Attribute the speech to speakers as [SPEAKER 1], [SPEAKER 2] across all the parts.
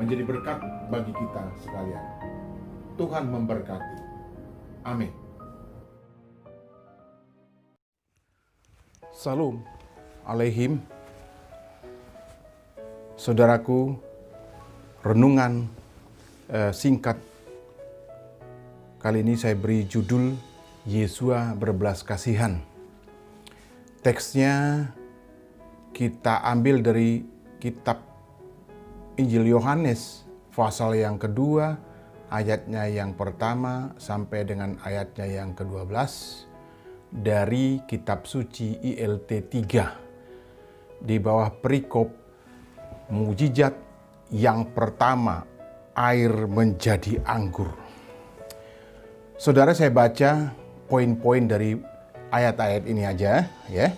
[SPEAKER 1] menjadi berkat bagi kita sekalian. Tuhan memberkati. Amin. Salam Aleihim. Saudaraku, renungan singkat kali ini saya beri judul Yesua berbelas kasihan. Teksnya kita ambil dari kitab Injil Yohanes pasal yang kedua, ayatnya yang pertama sampai dengan ayatnya yang ke-12 dari kitab suci ILT 3 di bawah perikop mukjizat yang pertama, air menjadi anggur. Saudara, saya baca poin-poin dari ayat-ayat ini aja ya.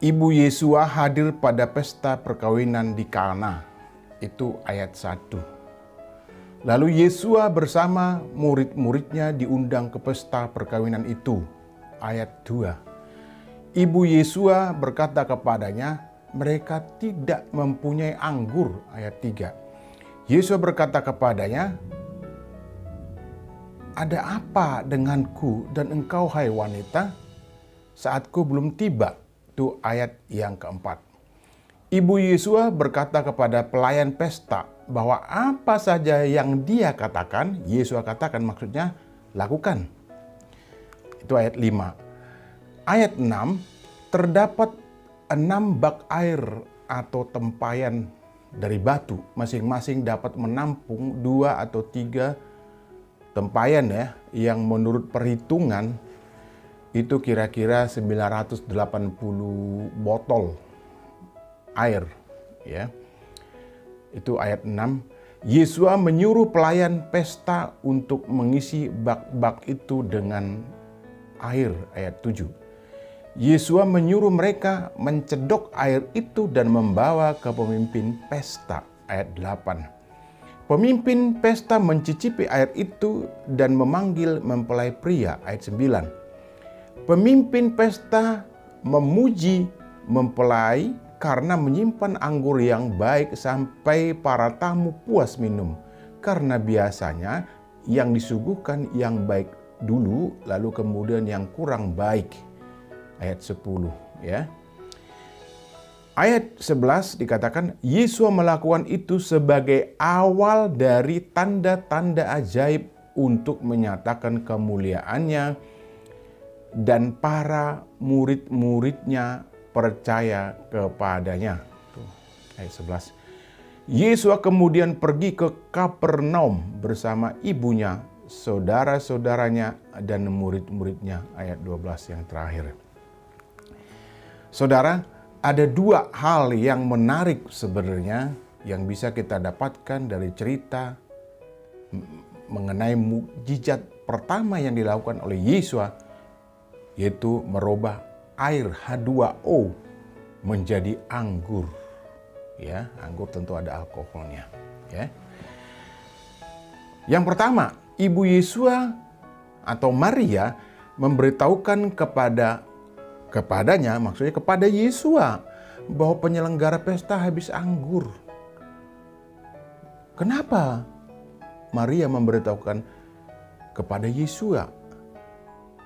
[SPEAKER 1] Ibu Yesua hadir pada pesta perkawinan di Kana. Itu ayat 1. Lalu Yesua bersama murid-muridnya diundang ke pesta perkawinan itu. Ayat 2. Ibu Yesua berkata kepadanya, mereka tidak mempunyai anggur. Ayat 3. Yesus berkata kepadanya, ada apa denganku dan engkau hai wanita? Saatku belum tiba. Itu ayat yang keempat. Ibu Yesua berkata kepada pelayan pesta bahwa apa saja yang dia katakan, Yesus katakan maksudnya lakukan. Itu ayat 5. Ayat 6, terdapat 6 bak air atau tempayan dari batu. Masing-masing dapat menampung 2 atau 3 tempayan ya, yang menurut perhitungan itu kira-kira 980 botol air ya. Itu ayat 6. Yesua menyuruh pelayan pesta untuk mengisi bak-bak itu dengan air. Ayat 7. Yesua menyuruh mereka mencedok air itu dan membawa ke pemimpin pesta. Ayat 8. Pemimpin pesta mencicipi air itu dan memanggil mempelai pria. Ayat 9. Pemimpin pesta memuji mempelai karena menyimpan anggur yang baik sampai para tamu puas minum. Karena biasanya yang disuguhkan yang baik dulu, lalu kemudian yang kurang baik. Ayat 10 ya. Ayat 11 dikatakan Yesus melakukan itu sebagai awal dari tanda-tanda ajaib untuk menyatakan kemuliaannya, dan para murid-muridnya percaya kepadanya. Tuh, ayat 11. Yesus kemudian pergi ke Kapernaum bersama ibunya, saudara-saudaranya, dan murid-muridnya. Ayat 12 yang terakhir. Saudara, ada 2 hal yang menarik sebenarnya yang bisa kita dapatkan dari cerita mengenai mukjizat pertama yang dilakukan oleh Yesus, yaitu merubah air H2O menjadi anggur. Ya, anggur tentu ada alkoholnya, ya. Yang pertama, Ibu Yesua atau Maria memberitahukan kepadanya, maksudnya kepada Yesua, bahwa penyelenggara pesta habis anggur. Kenapa Maria memberitahukan kepada Yesua?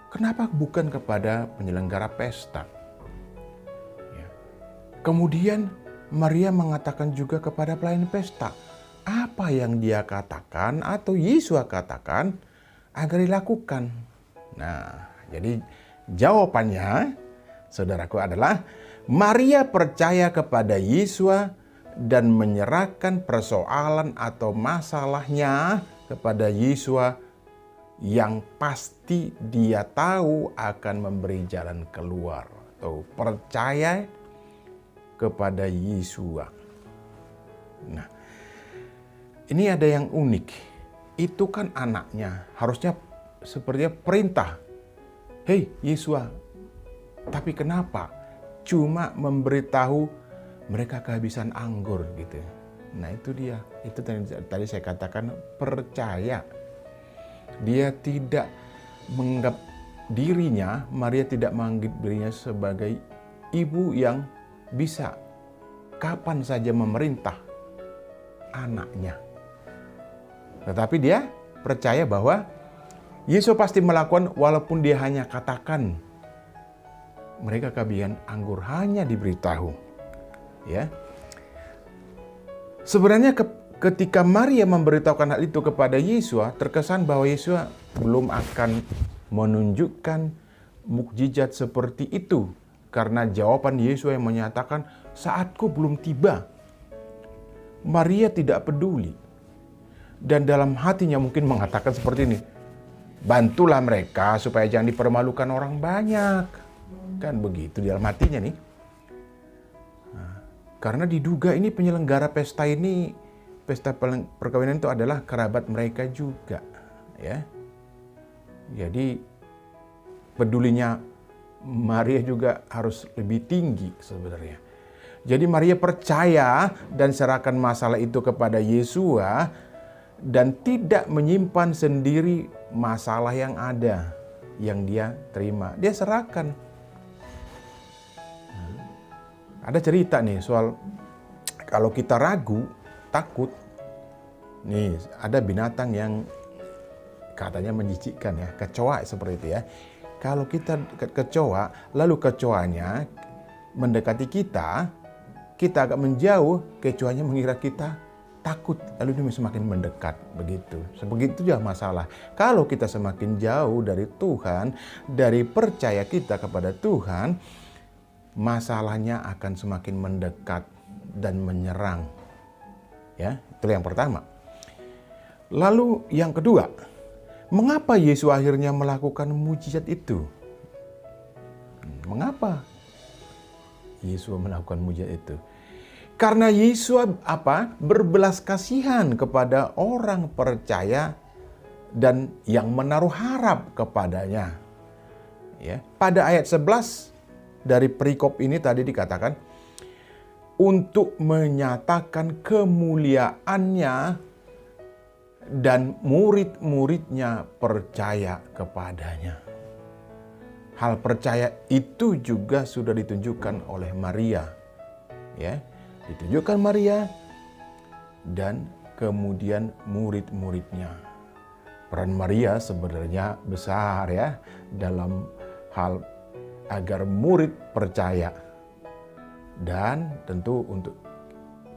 [SPEAKER 1] Kenapa bukan kepada penyelenggara pesta? Ya. Kemudian Maria mengatakan juga kepada pelayan pesta, apa yang dia katakan atau Yesus katakan agar dilakukan. Nah, jadi jawabannya, saudaraku, adalah Maria percaya kepada Yesus dan menyerahkan persoalan atau masalahnya kepada Yesus yang pasti dia tahu akan memberi jalan keluar, atau percaya kepada Yesus. Nah, ini ada yang unik. Itu kan anaknya, harusnya sepertinya perintah. Hei Yesus, tapi kenapa cuma memberitahu mereka kehabisan anggur gitu. Nah itu dia, itu tadi saya katakan percaya. Dia tidak menganggap dirinya, Maria tidak menganggap dirinya sebagai ibu yang bisa kapan saja memerintah. anaknya. Tetapi dia percaya bahwa Yesus pasti melakukan walaupun dia hanya katakan. Mereka kebagian anggur hanya diberitahu. Ya. Sebenarnya ketika Maria memberitahukan hal itu kepada Yesus, terkesan bahwa Yesus belum akan menunjukkan mukjizat seperti itu. Karena jawaban Yesus yang menyatakan, saatku belum tiba. Maria tidak peduli. Dan dalam hatinya mungkin mengatakan seperti ini, bantulah mereka supaya jangan dipermalukan orang banyak. Kan begitu di dalam hatinya nih. Nah, karena diduga ini penyelenggara pesta ini, pesta perkawinan itu adalah kerabat mereka juga. Ya. Jadi pedulinya Maria juga harus lebih tinggi sebenarnya. Jadi Maria percaya dan serahkan masalah itu kepada Yesus dan tidak menyimpan sendiri masalah yang ada, yang dia terima. Dia serahkan. Ada cerita nih soal kalau kita ragu, takut. Nih, ada binatang yang katanya menjijikkan ya, kecoa seperti itu ya. Kalau kita kecoa, lalu kecoanya mendekati kita agak menjauh, kecoanya mengira kita takut, lalu dia semakin mendekat begitu. Sebegitu juga masalah. Kalau kita semakin jauh dari Tuhan, dari percaya kita kepada Tuhan, masalahnya akan semakin mendekat dan menyerang. Ya, itu yang pertama. Lalu yang kedua, mengapa Yesus akhirnya melakukan mujizat itu? Mengapa Yesus melakukan mujizat itu? Karena Yesus berbelas kasihan kepada orang percaya dan yang menaruh harap kepadanya. Ya, pada ayat 11 dari perikop ini tadi dikatakan, untuk menyatakan kemuliaannya dan murid-muridnya percaya kepadanya. Hal percaya itu juga sudah ditunjukkan oleh Maria. Ya, ditunjukkan Maria dan kemudian murid-muridnya. Peran Maria sebenarnya besar ya dalam hal agar murid percaya, dan tentu untuk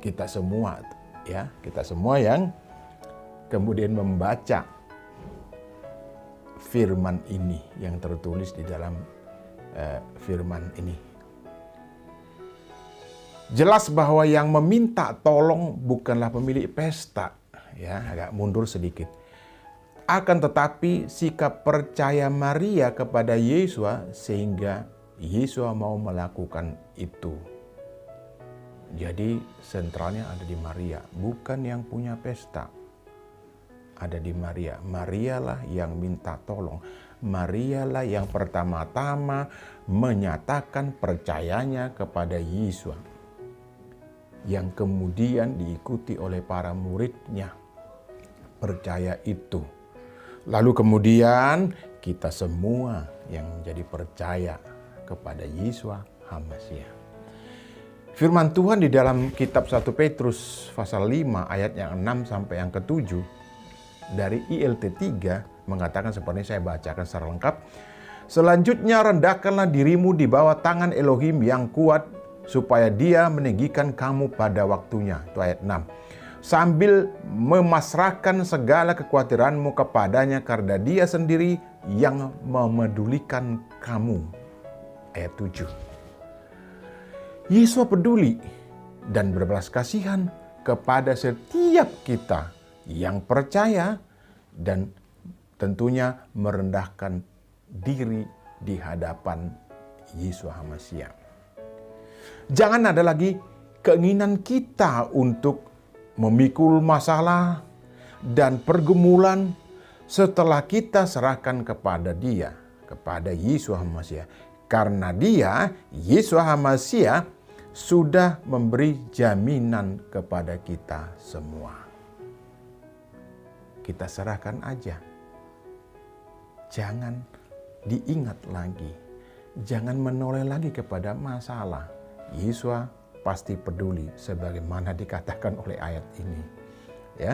[SPEAKER 1] kita semua ya, kita semua yang kemudian membaca firman ini yang tertulis di dalam firman ini. Jelas bahwa yang meminta tolong bukanlah pemilik pesta, ya, agak mundur sedikit. Akan tetapi sikap percaya Maria kepada Yesus sehingga Yesus mau melakukan itu. Jadi sentralnya ada di Maria, bukan yang punya pesta. Ada di Maria. Marialah yang minta tolong. Marialah yang pertama-tama menyatakan percayanya kepada Yesus, yang kemudian diikuti oleh para muridnya. Percaya itu. Lalu kemudian kita semua yang menjadi percaya kepada Yesus HaMasiah. Firman Tuhan di dalam kitab 1 Petrus pasal 5 ayat yang 6 sampai yang ke-7 dari ILT 3 mengatakan seperti saya bacakan secara lengkap. Selanjutnya rendahkanlah dirimu di bawah tangan Elohim yang kuat supaya dia meninggikan kamu pada waktunya. Itu ayat 6. Sambil memasrahkan segala kekhawatiranmu kepadanya karena dia sendiri yang memedulikan kamu. Ayat 7. Yesus peduli dan berbelas kasihan kepada setiap kita yang percaya dan tentunya merendahkan diri di hadapan Yesus HaMasiah. Jangan ada lagi keinginan kita untuk memikul masalah dan pergumulan setelah kita serahkan kepada Dia, kepada Yesus HaMasiah. Karena Dia, Yesus HaMasiah, sudah memberi jaminan kepada kita semua. Kita serahkan aja. Jangan diingat lagi. Jangan menoleh lagi kepada masalah. Yesus pasti peduli sebagaimana dikatakan oleh ayat ini. ya.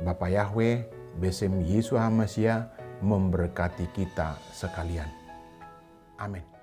[SPEAKER 1] Bapa Yahweh, besem Yesus HaMasiah memberkati kita sekalian. Amin.